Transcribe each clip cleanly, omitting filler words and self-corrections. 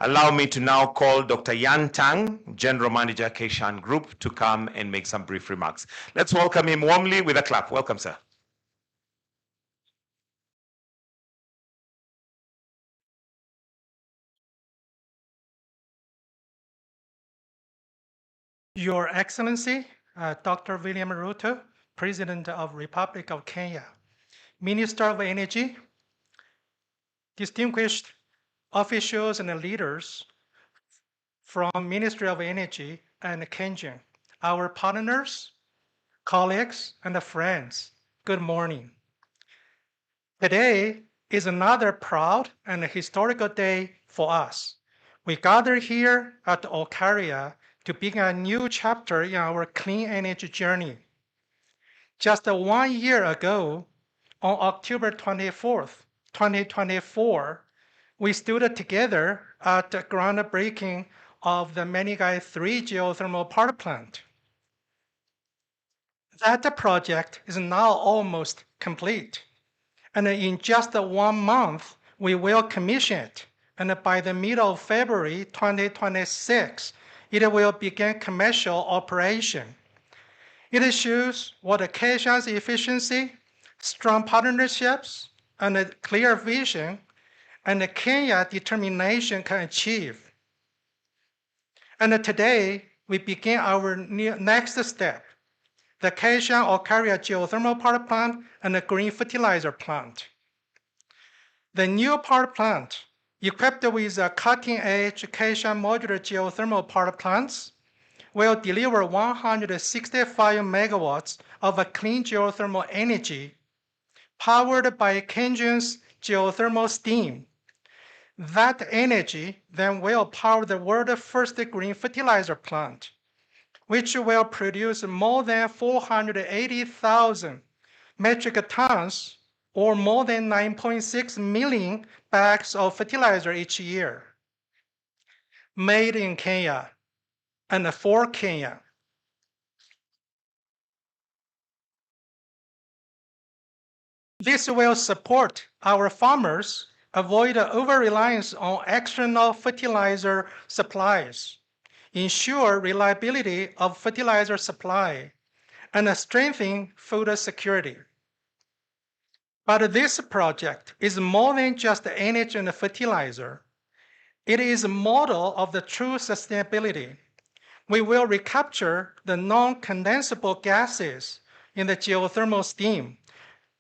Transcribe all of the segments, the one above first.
Allow me to now call Dr. Yan Tang, General Manager, Kaishan Group, to come and make some brief remarks. Let's welcome him warmly with a clap. Welcome, sir. Your Excellency, Dr. William Ruto, President of Republic of Kenya, Minister of Energy, distinguished officials and leaders from Ministry of Energy and Kaishan, our partners, colleagues, and friends, good morning. Today is another proud and historical day for us. We gather here at Olkaria to begin a new chapter in our clean energy journey. Just 1 year ago, on October 24th, 2024, we stood together at the groundbreaking of the Manigai 3 geothermal power plant. That project is now almost complete, and in just 1 month, we will commission it, and by the middle of February 2026, it will begin commercial operation. It shows what Kaishan's efficiency, strong partnerships, and a clear vision, and Kenya determination can achieve. And today, we begin our next step, the Kaishan Olkaria geothermal power plant and the green fertilizer plant. The new power plant, equipped with a cutting-edge Kaishan modular geothermal power plants, will deliver 165 megawatts of clean geothermal energy powered by Kaishan's geothermal steam. That energy then will power the world's first green fertilizer plant, which will produce more than 480,000 metric tons or more than 9.6 million bags of fertilizer each year. Made in Kenya and for Kenya. This will support our farmers avoid over-reliance on external fertilizer supplies, ensure reliability of fertilizer supply, and strengthen food security. But this project is more than just energy and fertilizer. It is a model of the true sustainability. We will recapture the non-condensable gases in the geothermal steam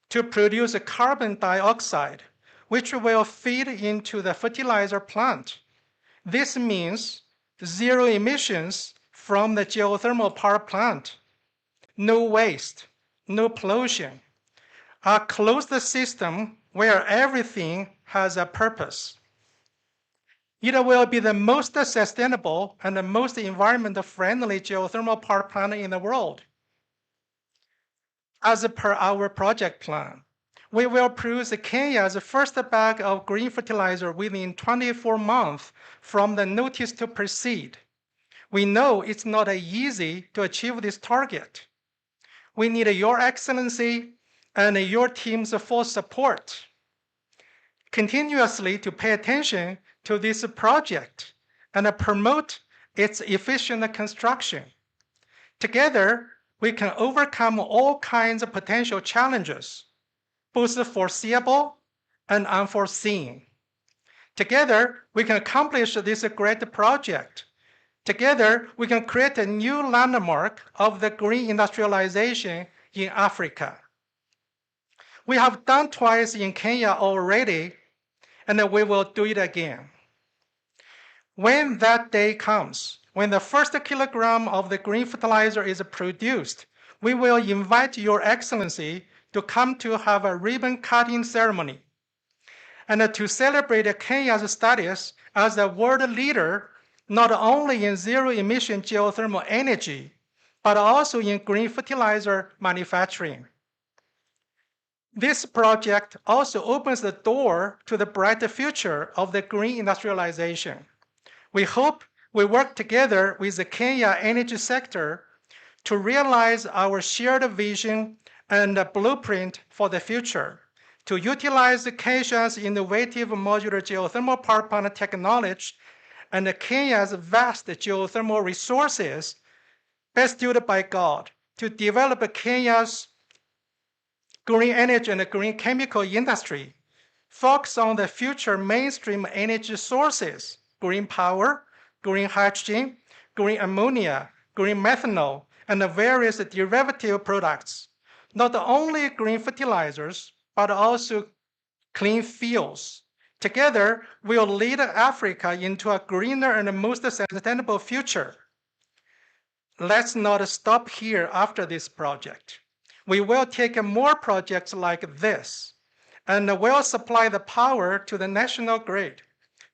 to produce carbon dioxide, which will feed into the fertilizer plant. This means zero emissions from the geothermal power plant, no waste, no pollution, a closed system where everything has a purpose. It will be the most sustainable and the most environment-friendly geothermal power plant in the world. As per our project plan, we will produce Kenya's first bag of green fertilizer within 24 months from the notice to proceed. We know it's not easy to achieve this target. We need your excellency and your team's full support. Continuously to pay attention to this project and promote its efficient construction. Together, we can overcome all kinds of potential challenges, both foreseeable and unforeseen. Together, we can accomplish this great project. Together, we can create a new landmark of the green industrialization in Africa. We have done twice in Kenya already, and we will do it again. When that day comes, when the first kilogram of the green fertilizer is produced, we will invite your excellency to come to have a ribbon cutting ceremony and to celebrate Kenya's status as a world leader, not only in zero emission geothermal energy, but also in green fertilizer manufacturing. This project also opens the door to the bright future of the green industrialization. We hope we work together with the Kenya energy sector to realize our shared vision and blueprint for the future, to utilize Kaishan's innovative modular geothermal power plant technology and Kenya's vast geothermal resources bestowed by God to develop Kenya's green energy and green chemical industry, focus on the future mainstream energy sources, green power, green hydrogen, green ammonia, green methanol, and the various derivative products, not only green fertilizers, but also clean fuels. Together, we'll lead Africa into a greener and most sustainable future. Let's not stop here after this project. We will take more projects like this, and will supply the power to the national grid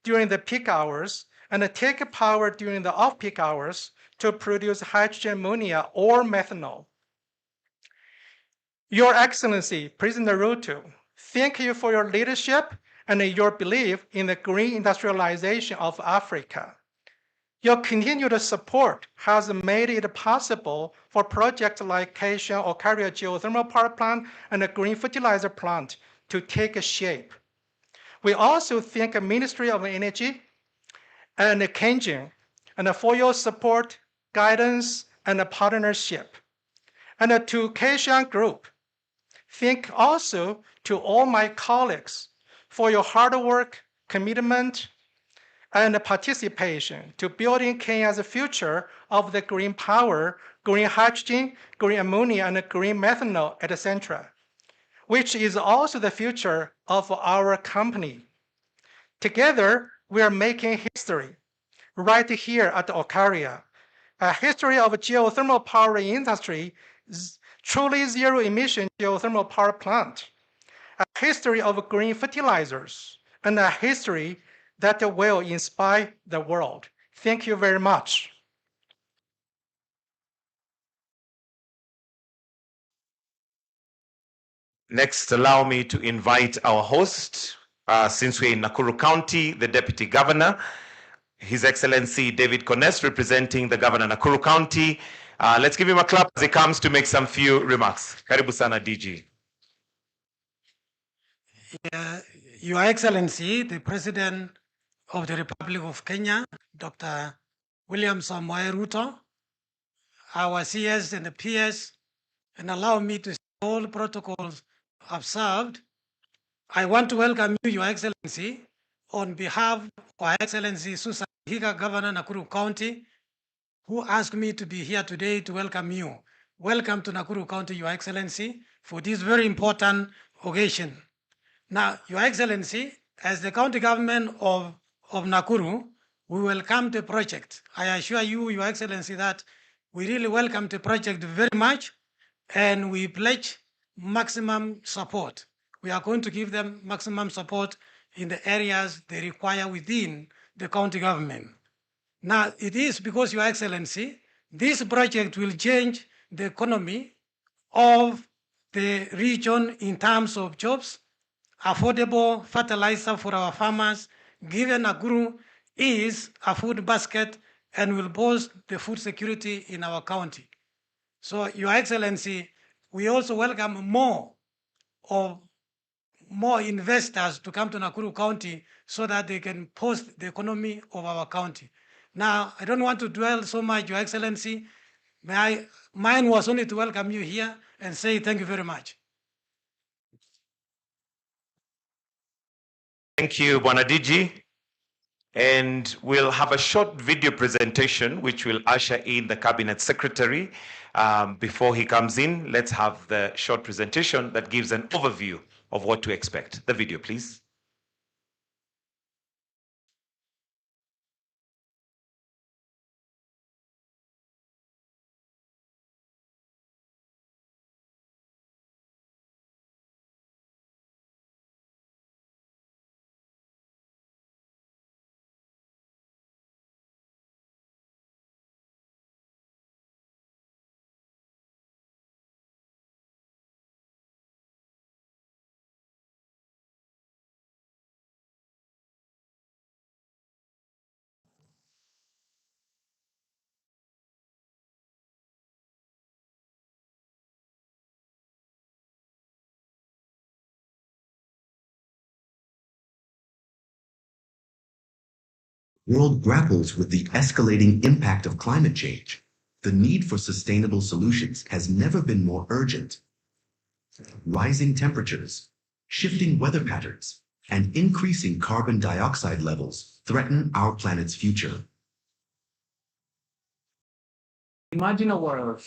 during the peak hours, and take power during the off-peak hours to produce hydrogen, ammonia, or methanol. Your Excellency, President Ruto, thank you for your leadership and your belief in the green industrialization of Africa. Your continued support has made it possible for projects like Kaishan Olkaria Geothermal Power Plant and the Green Fertilizer Plant to take shape. We also thank the Ministry of Energy and Kaishan and for your support, guidance, and partnership. And to Kaishan Group, thank also to all my colleagues for your hard work, commitment, and participation to building Kenya's future of the green power, green hydrogen, green ammonia, and green methanol, etc., which is also the future of our company. Together, we are making history right here at Olkaria, a history of geothermal power industry, truly zero-emission geothermal power plant, a history of green fertilizers, and a history that will inspire the world. Thank you very much. Next, allow me to invite our host, since we're in Nakuru County, the Deputy Governor, His Excellency David Kones, representing the Governor Nakuru County. Let's give him a clap as he comes to make some few remarks. Karibu sana, DG. Your Excellency, the President of the Republic of Kenya, Dr. William Samoei Ruto, our CS and the PS, and allow me to see all protocols observed. I want to welcome you, Your Excellency, on behalf of Our Excellency Susan Higa, Governor Nakuru County, who asked me to be here today to welcome you. Welcome to Nakuru County, Your Excellency, for this very important occasion. Now, Your Excellency, as the county government of Nakuru, we welcome the project. I assure you, Your Excellency, that we really welcome the project very much, and we pledge maximum support. We are going to give them maximum support in the areas they require within the county government. Now, it is because, Your Excellency, this project will change the economy of the region in terms of jobs, affordable fertilizer for our farmers, given Nakuru is a food basket and will boost the food security in our county. So, Your Excellency, we also welcome more investors to come to Nakuru County so that they can boost the economy of our county. Now, I don't want to dwell so much, Your Excellency. Mine was only to welcome you here and say thank you very much. Thank you, Bwana DG. And we'll have a short video presentation which will usher in the Cabinet Secretary. Before he comes in, let's have the short presentation that gives an overview of what to expect. The video, please. world grapples with the escalating impact of climate change, the need for sustainable solutions has never been more urgent. Rising temperatures, shifting weather patterns, and increasing carbon dioxide levels threaten our planet's future. Imagine a world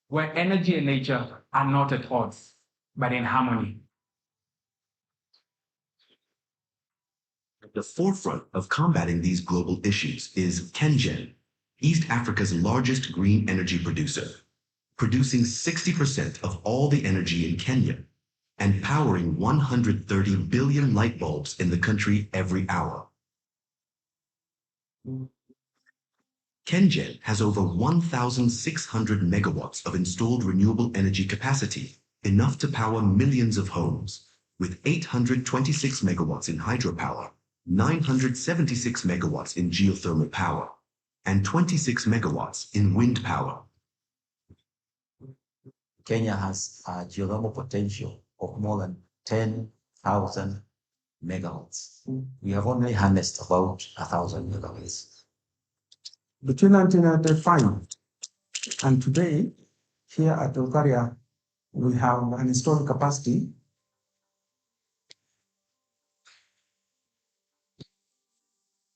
where energy and nature are not at odds, but in harmony. At the forefront of combating these global issues is KenGen, East Africa's largest green energy producer, producing 60% of all the energy in Kenya and powering 130 billion light bulbs in the country every hour. KenGen has over 1,600 megawatts of installed renewable energy capacity, enough to power millions of homes, with 826 megawatts in hydropower, 976 megawatts in geothermal power, and 26 megawatts in wind power. Kenya has a geothermal potential of more than 10,000 megawatts. We have only harnessed about 1,000 megawatts. Between 1995 and today, here at Olkaria, we have an installed capacity.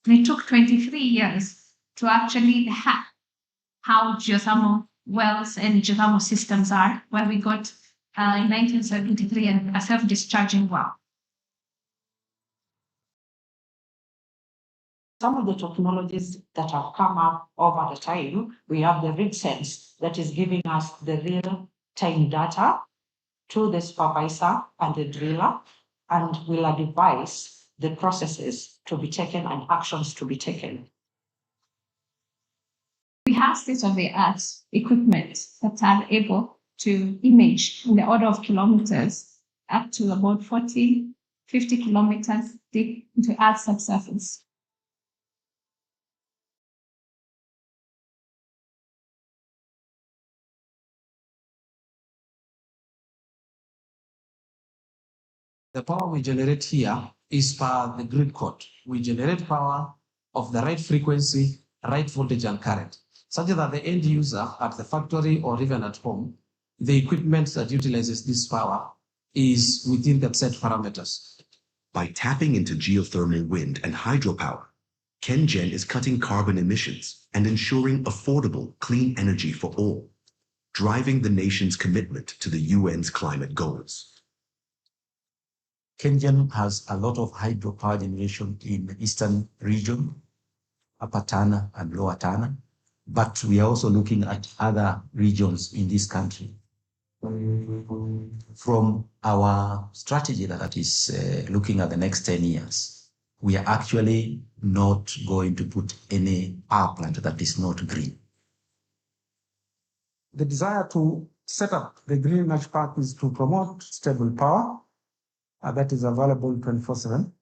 It took 23 years to actually have how geothermal wells and geothermal systems are, where we got in 1973 a self-discharging well. Some of the technologies that have come up over the time, we have the RigSense that is giving us the real-time data to the supervisor and the driller, and will advise the processes to be taken and actions to be taken. We have state-of-the-art equipment that are able to image in the order of kilometers up to about 40, 50 kilometers deep into Earth's subsurface. The power we generate here is per the grid code. We generate power of the right frequency, right voltage and current, such that the end user at the factory or even at home, the equipment that utilizes this power is within the set parameters. By tapping into geothermal, wind, and hydropower, KenGen is cutting carbon emissions and ensuring affordable, clean energy for all, driving the nation's commitment to the UN's climate goals. KenGen has a lot of hydropower generation in the eastern region, Upper Tana and Lower Tana, but we are also looking at other regions in this country. From our strategy that is looking at the next 10 years, we are actually not going to put any power plant that is not green. The desire to set up the Green Energy Park is to promote stable power that is available 24/7.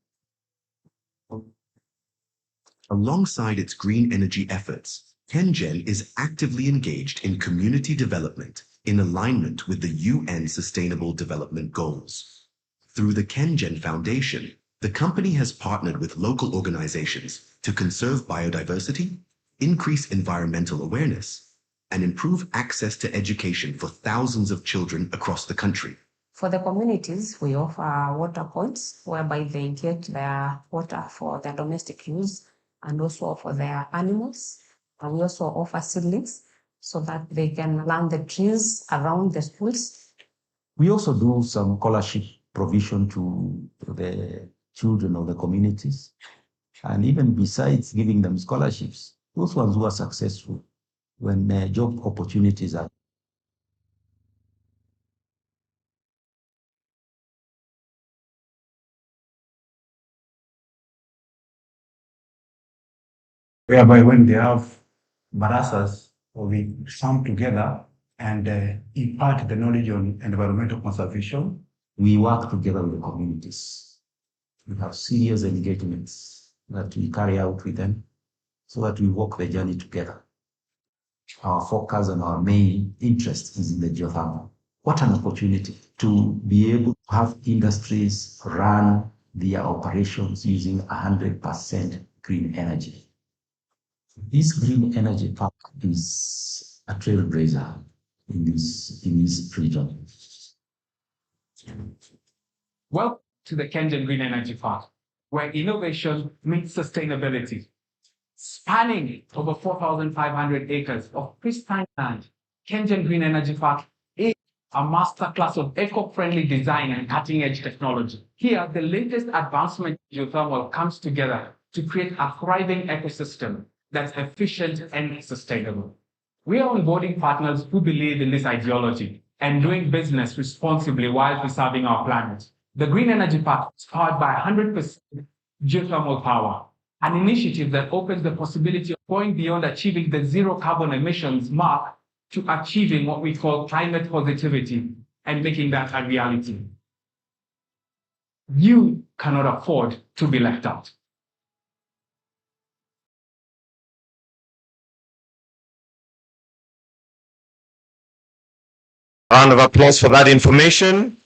Alongside its green energy efforts, KenGen is actively engaged in community development in alignment with the UN Sustainable Development Goals. Through the KenGen Foundation, the company has partnered with local organizations to conserve biodiversity, increase environmental awareness, and improve access to education for thousands of children across the country. For the communities, we offer water points whereby they get their water for their domestic use and also for their animals. And we also offer seedlings so that they can plant the trees around the schools. We also do some scholarship provision to the children of the communities. And even besides giving them scholarships, those ones who are successful, when job opportunities are Whereby when they have barasas, we come together and impart the knowledge on environmental conservation. we work together with the communities. We have serious engagements that we carry out with them so that we walk the journey together. Our focus and our main interest is in the geothermal. What an opportunity to be able to have industries run their operations using 100% green energy. This green energy park is a trailblazer in this region. Welcome to the Kenyan Green Energy Park, where innovation meets sustainability. Spanning over 4,500 acres of pristine land, Kenyan Green Energy Park is a masterclass of eco-friendly design and cutting-edge technology. Here, the latest advancement in geothermal comes together to create a thriving ecosystem that's efficient and sustainable. We are onboarding partners who believe in this ideology and doing business responsibly while preserving our planet. The Green Energy Park is powered by 100% geothermal power, an initiative that opens the possibility of going beyond achieving the zero carbon emissions mark to achieving what we call climate positivity and making that a reality. You cannot afford to be left out. Round of applause for that information.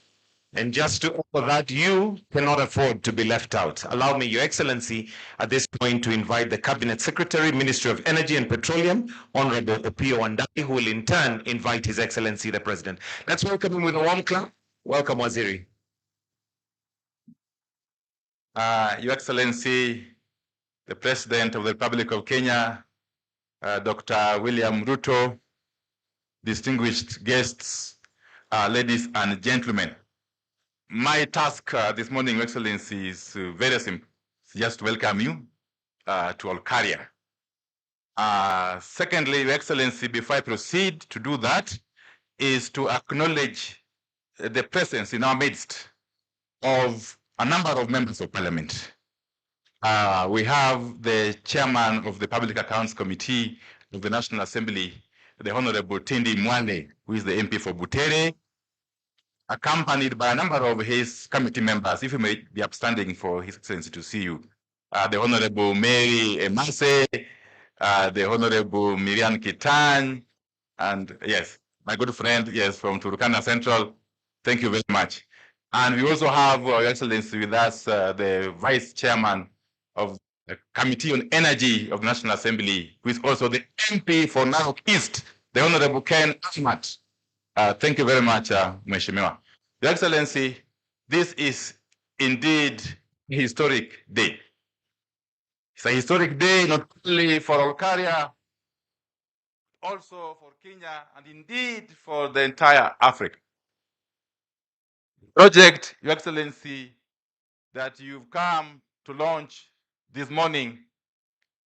And just to offer that, you cannot afford to be left out. Allow me, Your Excellency, at this point to invite the Cabinet Secretary, Ministry of Energy and Petroleum, Honorable Opio Wandai, who will in turn invite His Excellency the President. Let's welcome him with a warm clap. Welcome, Waziri. Your Excellency, the President of the Republic of Kenya, Dr. William Ruto, distinguished guests, ladies and gentlemen. My task this morning, Your Excellency, is very simple. It's just to welcome you to Olkaria. Secondly, Your Excellency, before I proceed to do that, is to acknowledge the presence in our midst of a number of members of parliament. We have the chairman of the Public Accounts Committee of the National Assembly, the Honorable Tindi Mwale, who is the MP for Butere, accompanied by a number of his committee members, if you may be upstanding for His Excellency to see you. The Honorable Mary Emase, the Honorable Miriam Kitan, and yes, my good friend, yes, from Turkana Central. Thank you very much. And we also have, Your Excellency, with us, the Vice Chairman of the Committee on Energy of the National Assembly, who is also the MP for Narok East, the Honorable Ken Ahmad. Thank you very much, Mheshimiwa. Your Excellency, this is indeed a historic day. It's a historic day not only for Olkaria, also for Kenya, and indeed for the entire Africa. Project, Your Excellency, that you've come to launch this morning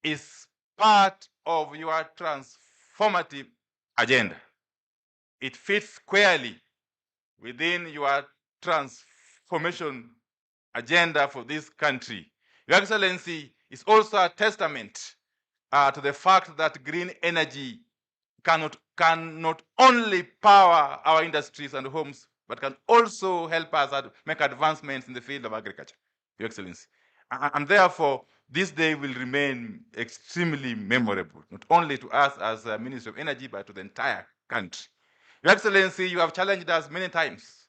is part of your transformative agenda. It fits squarely within your transformation agenda for this country. Your Excellency, is also a testament to the fact that green energy can not only power our industries and homes, but can also help us make advancements in the field of agriculture, Your Excellency. And therefore, this day will remain extremely memorable, not only to us as a Ministry of Energy, but to the entire country. Your Excellency, you have challenged us many times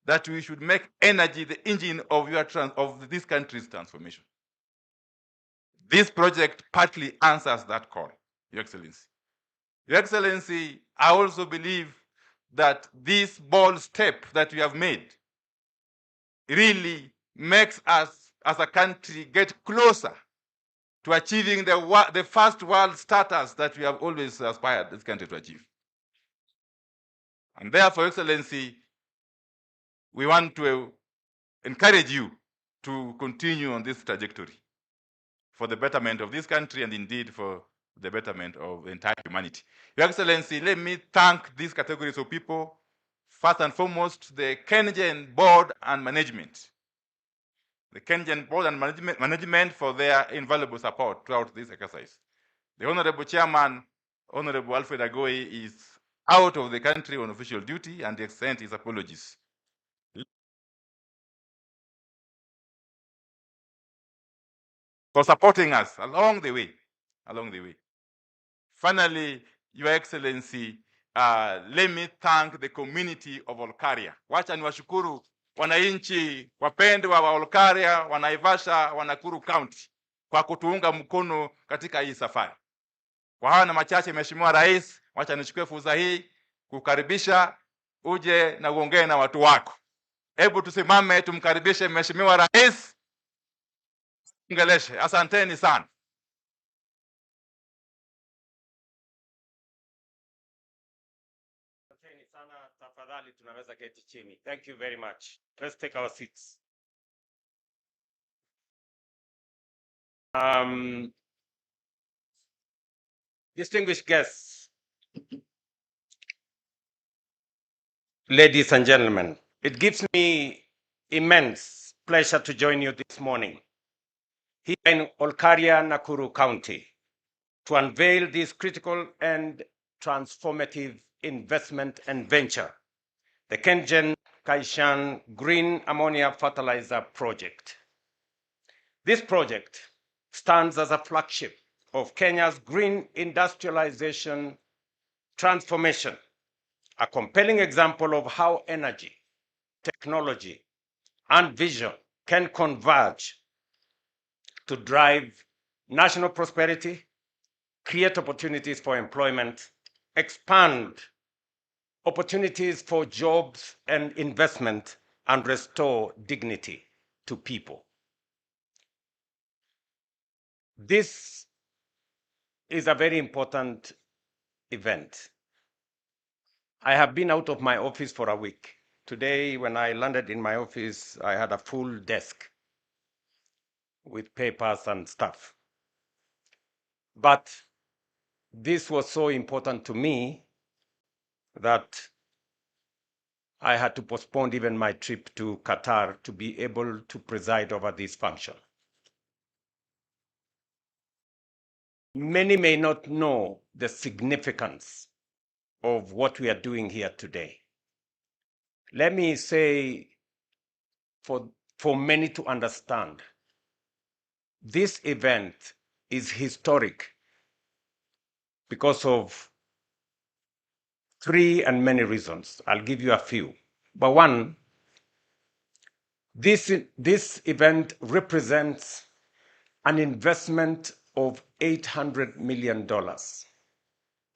that we should make energy the engine of this country's transformation. This project partly answers that call, Your Excellency. Your Excellency, I also believe that this bold step that we have made really makes us as a country get closer to achieving the first world status that we have always aspired this country to achieve. And therefore, Excellency, we want to encourage you to continue on this trajectory for the betterment of this country and indeed for the betterment of the entire humanity. Your Excellency, let me thank these categories of people. First and foremost, the Kenyan Board and Management. The Kenyan Board and Management for their invaluable support throughout this exercise. The Honorable Chairman, Honorable Alfred Agoy, is out of the country on official duty and extends his apologies. For supporting us along the way. Finally, Your Excellency, let me thank the community of Olkaria. Wacha niwashukuru wananchi wapendwa wa Olkaria, Wanaivasha, Nakuru County kwa kutuunga mkono katika hii safari. Kwa hayo na machache, Mheshimiwa Rais, wacha nichukue fursa hii kukaribisha uje na uongee na watu wako. Hebu tusimame tumkaribishe Mheshimiwa Rais. Ongeleshe. Asanteni sana. Asanteni sana, tafadhali tunaweza keti chini. Thank you very much. Let's take our seats. Distinguished guests, ladies and gentlemen, it gives me immense pleasure to join you this morning here in Olkaria, Nakuru County to unveil this critical and transformative investment and venture, the KenGen Kaishan Green Ammonia Fertilizer Project. This project stands as a flagship of Kenya's green industrialization transformation, a compelling example of how energy, technology, and vision can converge to drive national prosperity, create opportunities for employment, expand opportunities for jobs and investment, and restore dignity to people. This is a very important event. I have been out of my office for a week. Today, when I landed in my office, I had a full desk with papers and stuff. But this was so important to me that I had to postpone even my trip to Qatar to be able to preside over this function. Many may not know the significance of what we are doing here today. Let me say, for many to understand, this event is historic because of three and many reasons. I'll give you a few. But one, this event represents an investment of $800 million.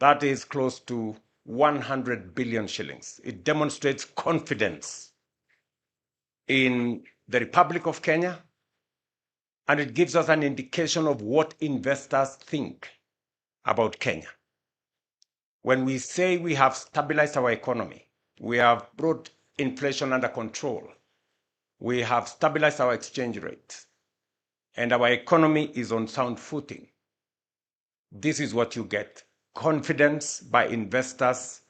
That is close to 100 billion shillings. It demonstrates confidence in the Republic of Kenya, and it gives us an indication of what investors think about Kenya. When we say we have stabilized our economy, we have brought inflation under control, we have stabilized our exchange rate, and our economy is on sound footing, this is what you get: confidence by investors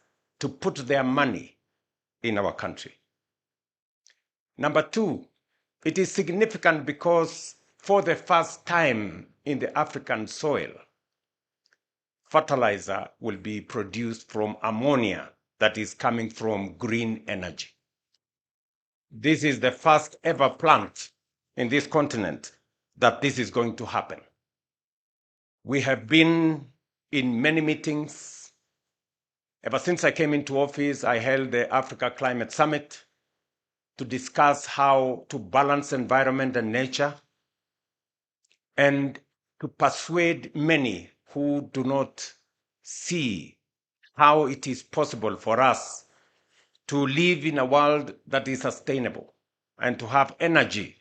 to put their money in our country. Number two, it is significant because for the first time in the African soil, fertilizer will be produced from ammonia that is coming from green energy. This is the first ever plant in this continent that this is going to happen. We have been in many meetings. Ever since I came into office, I held the Africa Climate Summit to discuss how to balance environment and nature, and to persuade many who do not see how it is possible for us to live in a world that is sustainable and to have energy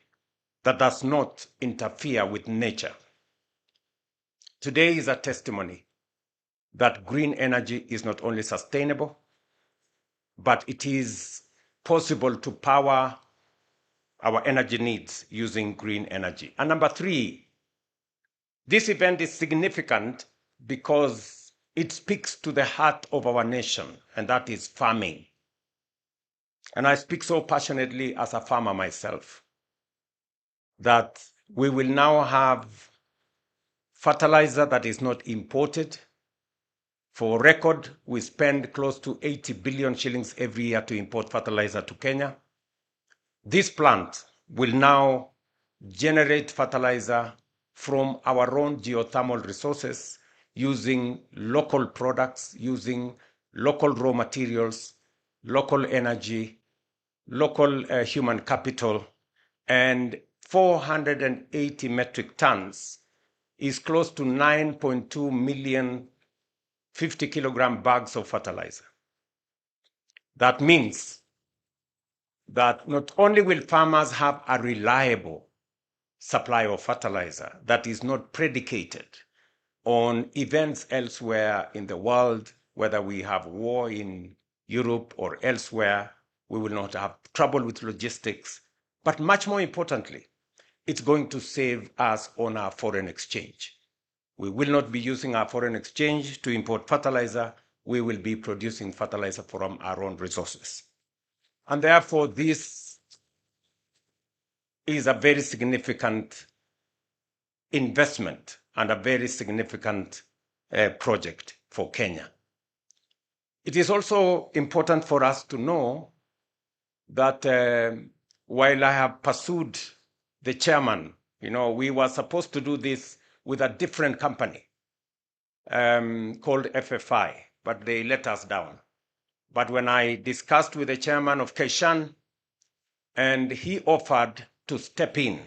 that does not interfere with nature. Today is a testimony that green energy is not only sustainable, but it is possible to power our energy needs using green energy. And number three, this event is significant because it speaks to the heart of our nation, and that is farming. And I speak so passionately as a farmer myself that we will now have fertilizer that is not imported. For record, we spend close to 80 billion shillings every year to import fertilizer to Kenya. This plant will now generate fertilizer from our own geothermal resources, using local products, using local raw materials, local energy, local human capital, and 480 metric tons is close to 9.2 million 50-kilogram bags of fertilizer. That means that not only will farmers have a reliable supply of fertilizer that is not predicated on events elsewhere in the world, whether we have war in Europe or elsewhere, we will not have trouble with logistics. But much more importantly, it's going to save us on our foreign exchange. We will not be using our foreign exchange to import fertilizer. We will be producing fertilizer from our own resources. And therefore, this is a very significant investment and a very significant project for Kenya. It is also important for us to know that while I have pursued the chairman, we were supposed to do this with a different company called FFI, but they let us down. But when I discussed with the chairman of Kaishan, and he offered to step in,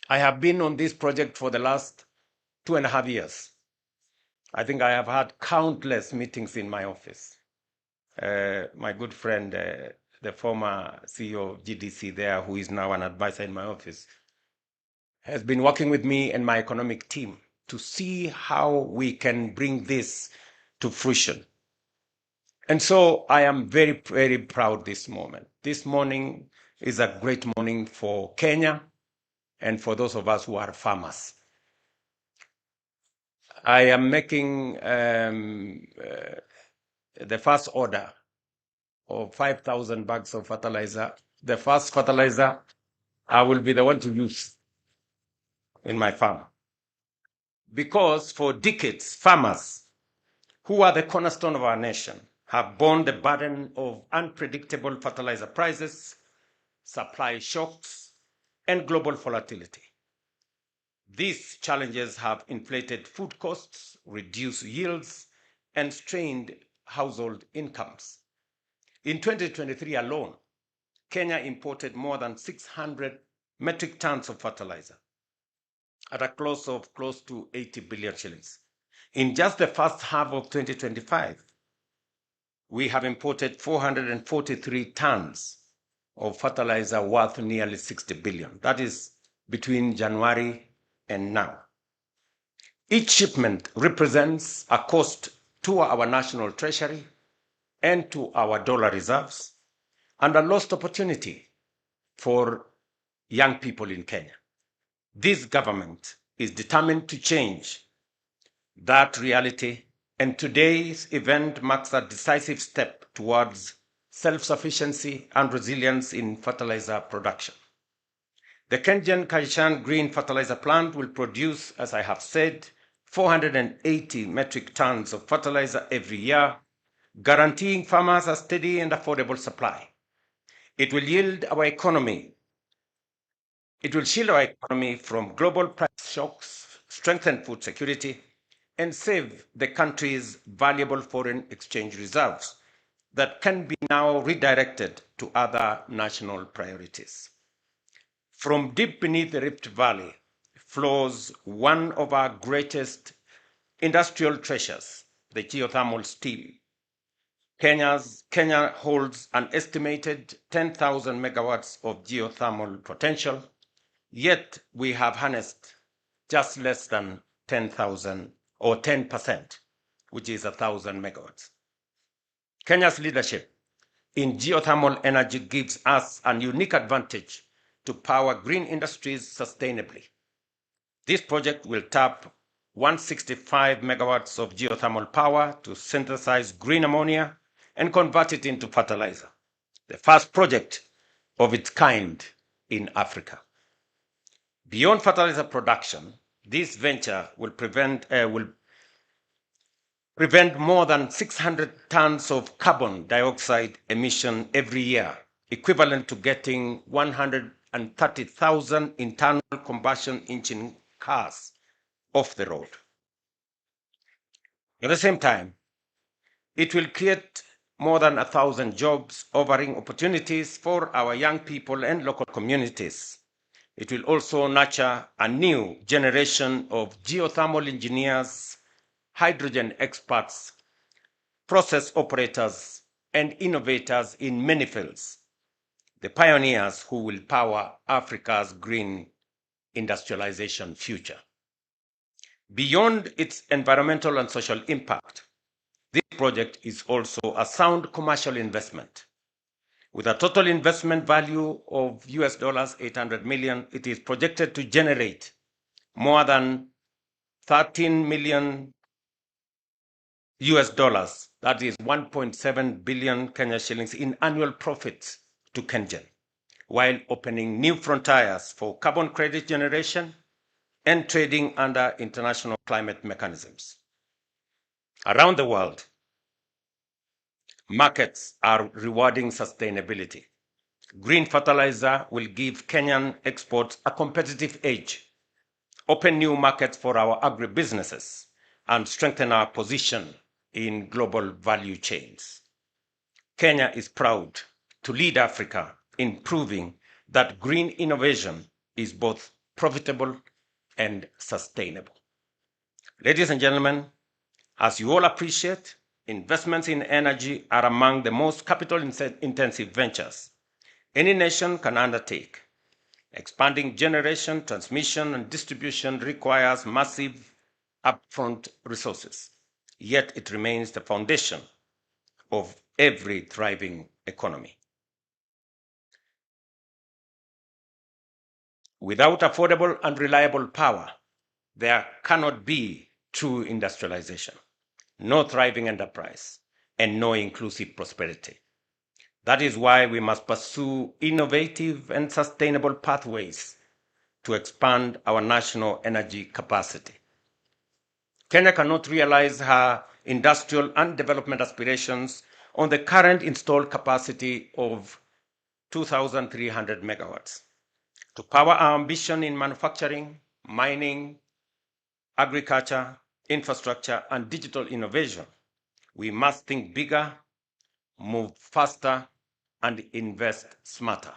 I have been on this project for the last 2.5 years. I think I have had countless meetings in my office. My good friend, the former CEO of GDC there, who is now an advisor in my office, has been working with me and my economic team to see how we can bring this to fruition. And so I am very, very proud this moment. This morning is a great morning for Kenya and for those of us who are farmers. I am making the first order of 5,000 bags of fertilizer. The first fertilizer I will be the one to use in my farm. Because for decades, farmers, who are the cornerstone of our nation, have borne the burden of unpredictable fertilizer prices, supply shocks, and global volatility. These challenges have inflated food costs, reduced yields, and strained household incomes. In 2023 alone, Kenya imported more than 600 metric tons of fertilizer at a cost of close to 80 billion shillings. In just the first half of 2025, we have imported 443 tons of fertilizer worth nearly 60 billion. That is between January and now. Each shipment represents a cost to our national treasury and to our dollar reserves, and a lost opportunity for young people in Kenya. This government is determined to change that reality, and today's event marks a decisive step towards self-sufficiency and resilience in fertilizer production. The Kenyan Kaishan Green Fertilizer Plant will produce, as I have said, 480 metric tons of fertilizer every year, guaranteeing farmers a steady and affordable supply. It will shield our economy from global price shocks, strengthen food security, and save the country's valuable foreign exchange reserves that can be now redirected to other national priorities. From deep beneath the Rift Valley flows one of our greatest industrial treasures, the geothermal steel. Kenya holds an estimated 10,000 megawatts of geothermal potential, yet we have harnessed just less than 10,000 or 10%, which is 1,000 megawatts. Kenya's leadership in geothermal energy gives us a unique advantage to power green industries sustainably. This project will tap 165 megawatts of geothermal power to synthesize green ammonia and convert it into fertilizer, the first project of its kind in Africa. Beyond fertilizer production, this venture will prevent more than 600 tons of carbon dioxide emission every year, equivalent to getting 130,000 internal combustion engine cars off the road. At the same time, it will create more than 1,000 jobs, offering opportunities for our young people and local communities. It will also nurture a new generation of geothermal engineers hydrogen experts, process operators, and innovators in many fields, the pioneers who will power Africa's green industrialization future. Beyond its environmental and social impact, this project is also a sound commercial investment. With a total investment value of US $800 million, it is projected to generate more than 13 million US dollars, that is 1.7 billion Kenya shillings in annual profits to KenGen, while opening new frontiers for carbon credit generation and trading under international climate mechanisms. Around the world, markets are rewarding sustainability. Green fertilizer will give Kenyan exports a competitive edge, open new markets for our agribusinesses, and strengthen our position in global value chains. Kenya is proud to lead Africa in proving that green innovation is both profitable and sustainable. Ladies and gentlemen, as you all appreciate, investments in energy are among the most capital-intensive ventures any nation can undertake. Expanding generation, transmission, and distribution requires massive upfront resources, yet it remains the foundation of every thriving economy. Without affordable and reliable power, there cannot be true industrialization, no thriving enterprise, and no inclusive prosperity. That is why we must pursue innovative and sustainable pathways to expand our national energy capacity. Kenya cannot realize her industrial and development aspirations on the current installed capacity of 2,300 megawatts. To power our ambition in manufacturing, mining, agriculture, infrastructure, and digital innovation, we must think bigger, move faster, and invest smarter.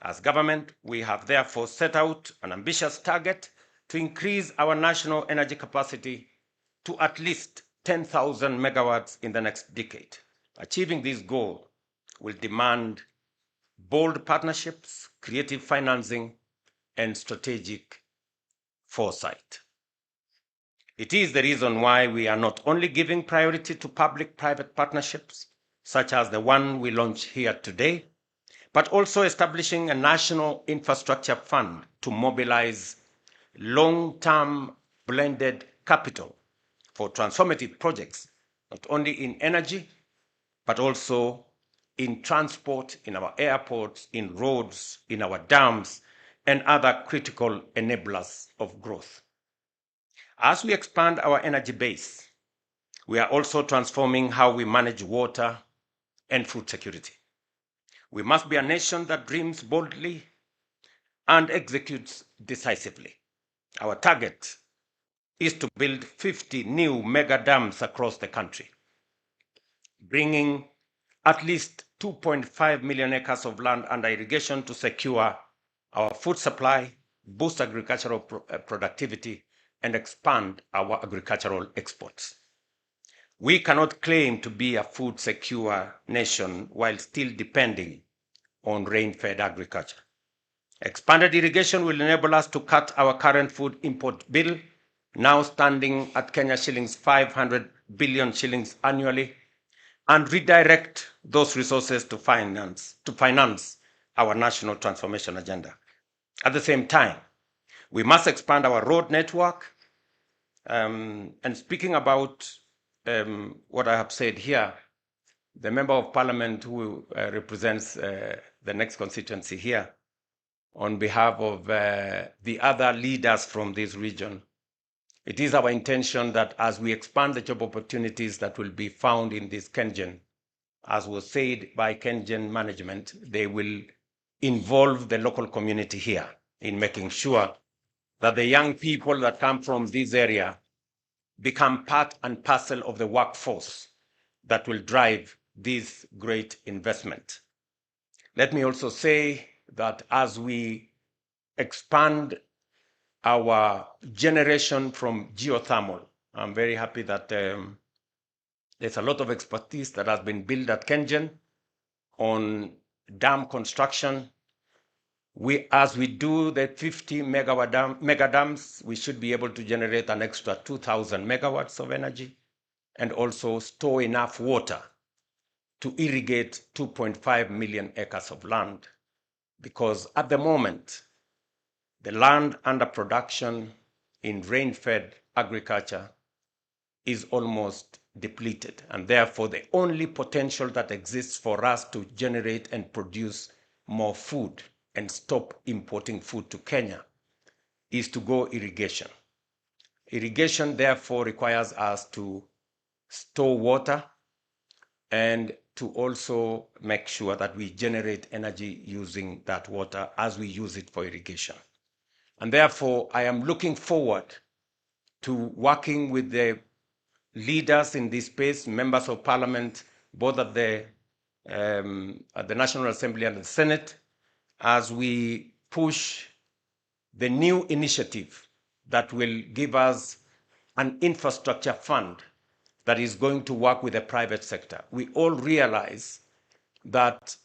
As government, we have therefore set out an ambitious target to increase our national energy capacity to at least 10,000 megawatts in the next decade. Achieving this goal will demand bold partnerships, creative financing, and strategic foresight. It is the reason why we are not only giving priority to public-private partnerships, such as the one we launched here today, but also establishing a national infrastructure fund to mobilize long-term blended capital for transformative projects, not only in energy, but also in transport, in our airports, in roads, in our dams, and other critical enablers of growth. As we expand our energy base, we are also transforming how we manage water and food security. We must be a nation that dreams boldly and executes decisively. Our target is to build 50 new mega dams across the country, bringing at least 2.5 million acres of land under irrigation to secure our food supply, boost agricultural productivity, and expand our agricultural exports. We cannot claim to be a food secure nation while still depending on rain-fed agriculture. Expanded irrigation will enable us to cut our current food import bill, now standing at Kenya shillings 500 billion shillings annually, and redirect those resources to finance our national transformation agenda. At the same time, we must expand our road network. And speaking about what I have said here, the Member of Parliament who represents the next constituency here, on behalf of the other leaders from this region, it is our intention that as we expand the job opportunities that will be found in this KenGen, as was said by KenGen management, they will involve the local community here in making sure that the young people that come from this area become part and parcel of the workforce that will drive this great investment. Let me also say that as we expand our generation from geothermal, I'm very happy that there's a lot of expertise that has been built at KenGen on dam construction. As we do the 50 megawatt mega dams, we should be able to generate an extra 2,000 megawatts of energy and also store enough water to irrigate 2.5 million acres of land. Because at the moment, the land under production in rain-fed agriculture is almost depleted. And therefore, the only potential that exists for us to generate and produce more food and stop importing food to Kenya is to go irrigation. Irrigation, therefore, requires us to store water and to also make sure that we generate energy using that water as we use it for irrigation. And therefore, I am looking forward to working with the leaders in this space, members of parliament, both at the National Assembly and the Senate, as we push the new initiative that will give us an infrastructure fund that is going to work with the private sector. We all realize that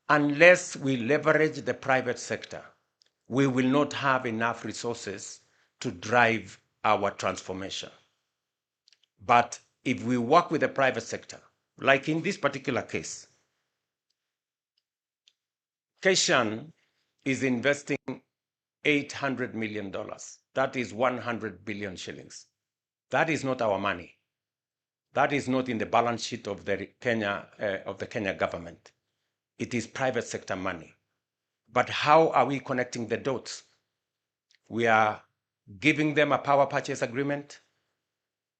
unless we leverage the private sector, we will not have enough resources to drive our transformation. But if we work with the private sector, like in this particular case, Kaishan is investing $800 million. That is 100 billion shillings. That is not our money. That is not in the balance sheet of the Kenya government. It is private sector money. But how are we connecting the dots? We are giving them a power purchase agreement.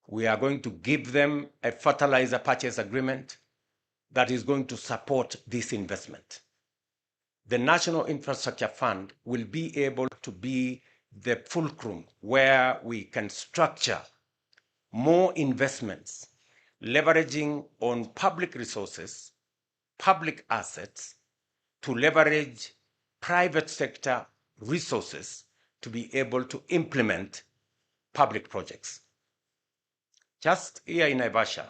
We are going to give them a fertilizer purchase agreement that is going to support this investment. The National Infrastructure Fund will be able to be the fulcrum where we can structure more investments, leveraging on public resources, public assets, to leverage private sector resources to be able to implement public projects. Just here in Naivasha,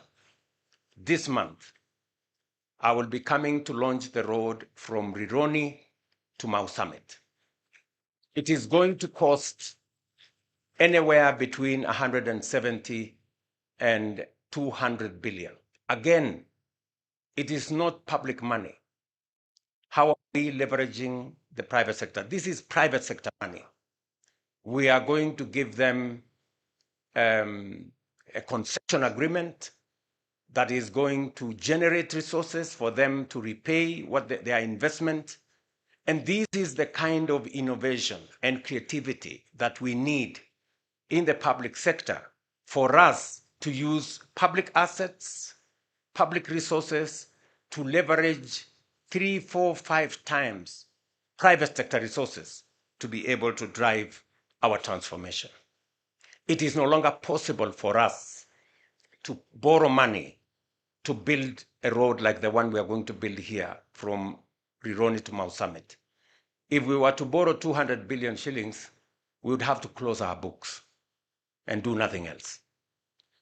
this month, I will be coming to launch the road from Rironi to Mau Summit. It is going to cost anywhere between 170 and 200 billion. Again, it is not public money. How are we leveraging the private sector? This is private sector money. We are going to give them a concession agreement that is going to generate resources for them to repay their investment. And this is the kind of innovation and creativity that we need in the public sector for us to use public assets, public resources to leverage 3, 4, 5 times private sector resources to be able to drive our transformation. It is no longer possible for us to borrow money to build a road like the one we are going to build here from Rironi to Mau Summit. If we were to borrow 200 billion shillings, we would have to close our books and do nothing else.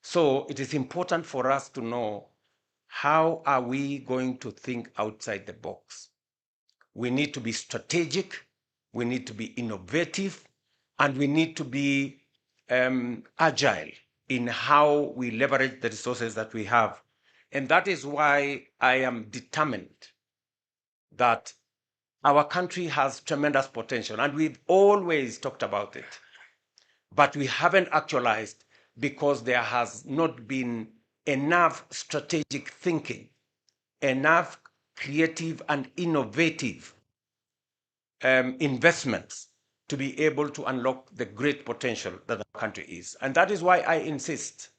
So it is important for us to know, how are we going to think outside the box? We need to be strategic, we need to be innovative, and we need to be agile in how we leverage the resources that we have. And that is why I am determined that our country has tremendous potential, and we've always talked about it, but we haven't actualized because there has not been enough strategic thinking, enough creative and innovative investments to be able to unlock the great potential that our country is. And that is why I insist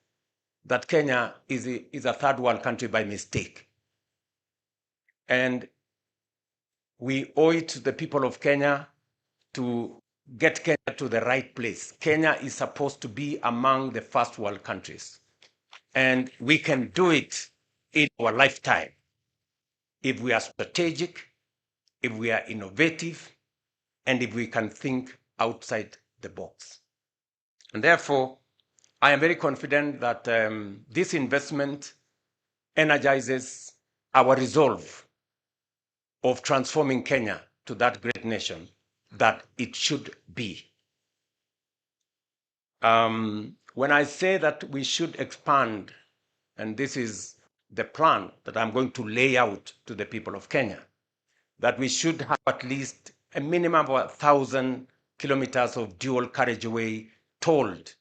that Kenya is a third world country by mistake. And we owe it to the people of Kenya to get Kenya to the right place. Kenya is supposed to be among the first world countries. And we can do it in our lifetime if we are strategic, if we are innovative, and if we can think outside the box. And therefore, I am very confident that this investment energizes our resolve of transforming Kenya to that great nation that it should be. When I say that we should expand, and this is the plan that I'm going to lay out to the people of Kenya, that we should have at least a minimum of 1,000 kilometers of dual carriageway tolled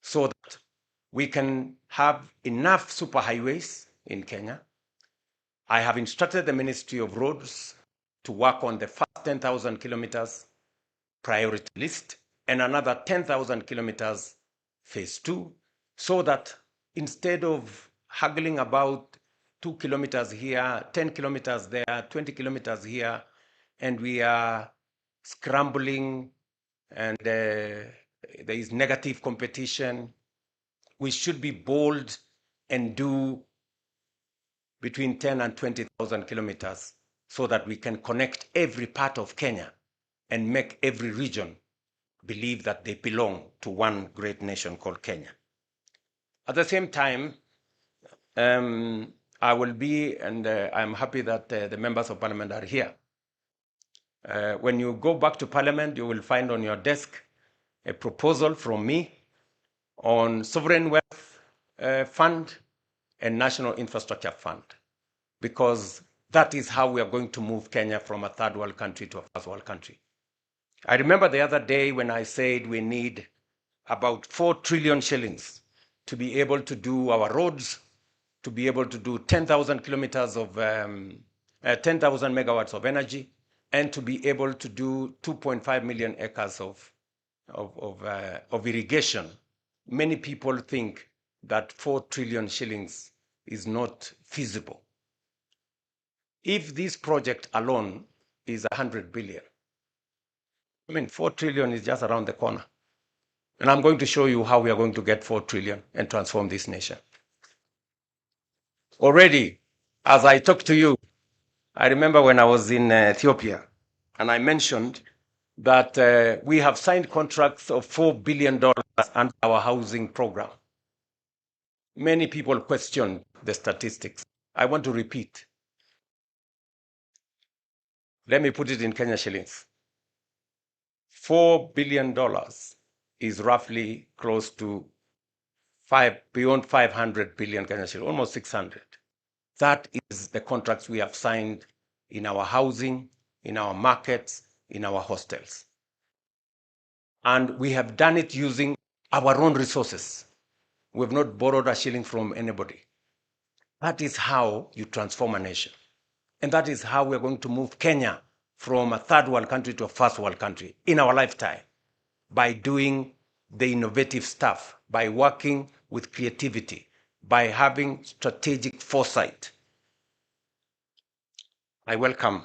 so that we can have enough superhighways in Kenya. I have instructed the Ministry of Roads to work on the first 10,000 kilometers priority list and another 10,000 kilometers phase 2, so that instead of haggling about 2 kilometers here, 10 kilometers there, 20 kilometers here, and we are scrambling and there is negative competition, we should be bold and do between 10 and 20,000 kilometers so that we can connect every part of Kenya and make every region believe that they belong to one great nation called Kenya. At the same time, I will be, and I'm happy that the members of parliament are here. When you go back to parliament, you will find on your desk a proposal from me on sovereign wealth fund and national infrastructure fund, because that is how we are going to move Kenya from a third world country to a first world country. I remember the other day when I said we need about 4 trillion shillings to be able to do our roads, to be able to do 10,000 kilometers of 10,000 megawatts of energy, and to be able to do 2.5 million acres of irrigation. Many people think that 4 trillion shillings is not feasible. If this project alone is 100 billion, 4 trillion is just around the corner. And I'm going to show you how we are going to get 4 trillion and transform this nation. Already, as I talk to you, I remember when I was in Ethiopia, and I mentioned that we have signed contracts of $4 billion under our housing program. Many people questioned the statistics. I want to repeat. Let me put it in Kenya shillings. $4 billion is roughly close to beyond 500 billion Kenya shillings, almost 600. That is the contracts we have signed in our housing, in our markets, in our hostels. And we have done it using our own resources. We have not borrowed a shilling from anybody. That is how you transform a nation. And that is how we're going to move Kenya from a third world country to a first world country in our lifetime, by doing the innovative stuff, by working with creativity, by having strategic foresight. I welcome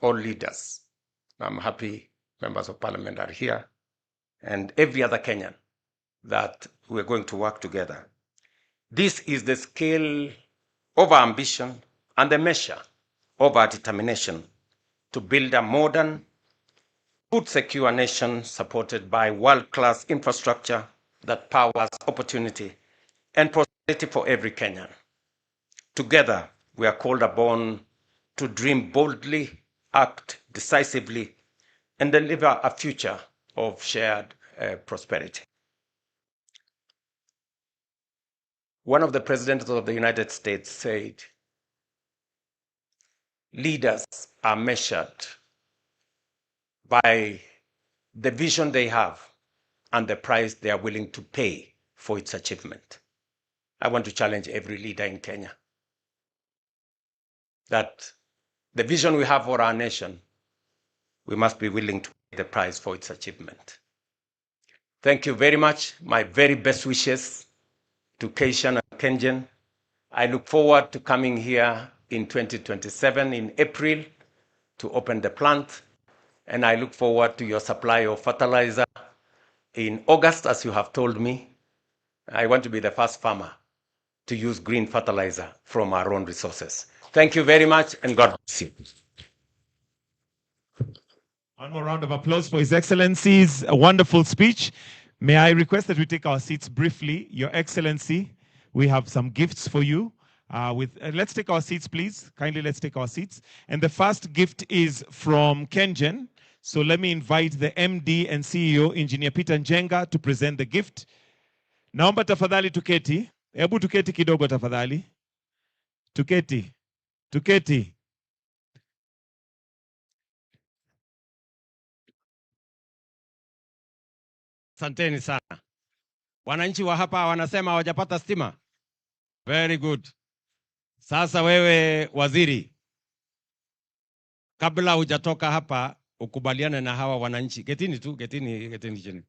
all leaders. I'm happy members of parliament are here, and every other Kenyan, that we're going to work together. This is the scale of our ambition and the measure of our determination to build a modern, food-secure nation supported by world-class infrastructure that powers opportunity and prosperity for every Kenyan. Together, we are called upon to dream boldly, act decisively, and deliver a future of shared prosperity. One of the presidents of the United States said, leaders are measured by the vision they have and the price they are willing to pay for its achievement. I want to challenge every leader in Kenya that the vision we have for our nation, we must be willing to pay the price for its achievement. Thank you very much. My very best wishes to Kaishan and Kenjen. I look forward to coming here in 2027 in April to open the plant, and I look forward to your supply of fertilizer in August, as you have told me. I want to be the first farmer to use green fertilizer from our own resources. Thank you very much, and God bless you. One more round of applause for His Excellency's wonderful speech. May I request that we take our seats briefly? Your Excellency, we have some gifts for you. Let's take our seats, please. Kindly, let's take our seats. And the first gift is from Kengen. So let me invite the MD and CEO, Engineer Peter Njenga, to present the gift. Naomba tafadhali tuketi. Hebu tuketi kidogo tafadhali. Tuketi. Tuketi. Asanteni sana. Wananchi wa hapa wanasema hawajapata stima. Very good. Sasa wewe waziri, kabla hujatoka hapa ukubaliane na hawa wananchi. Getini tu, getini chini.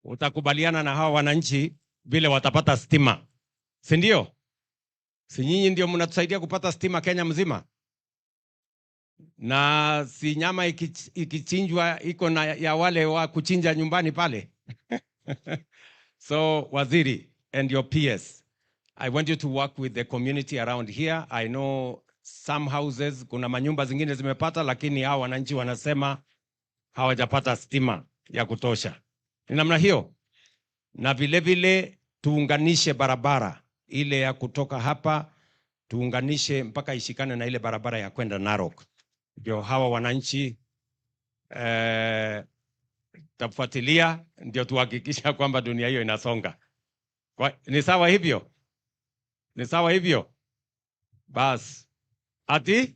Utakubaliana na hawa wananchi vile watapata stima. Si ndio? Si nyinyi ndio mnatusaidia kupata stima Kenya mzima? Na si nyama ikichinjwa iko na ya wale wa kuchinja nyumbani pale. So waziri and your PS, I want you to work with the community around here. I know some houses, kuna manyumba zingine zimepata, lakini hao wananchi wanasema hawajapata stima ya kutosha. Ni namna hiyo. Na vile vile tuunganishe barabara ile ya kutoka hapa, tuunganishe mpaka ishikane na ile barabara ya kwenda Narok. Ndio hawa wananchi tafuatilia, ndio tuhakikisha kwamba dunia hiyo inasonga. Ni sawa hivyo? Ni sawa hivyo? Bas. Ati?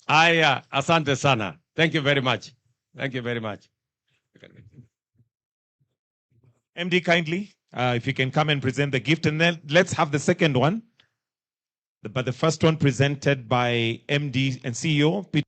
Aya, asante sana. Thank you very much. Thank you very much. MD, kindly, if you can come and present the gift, and then let's have the second one. But the first one presented by MD and CEO, Peter.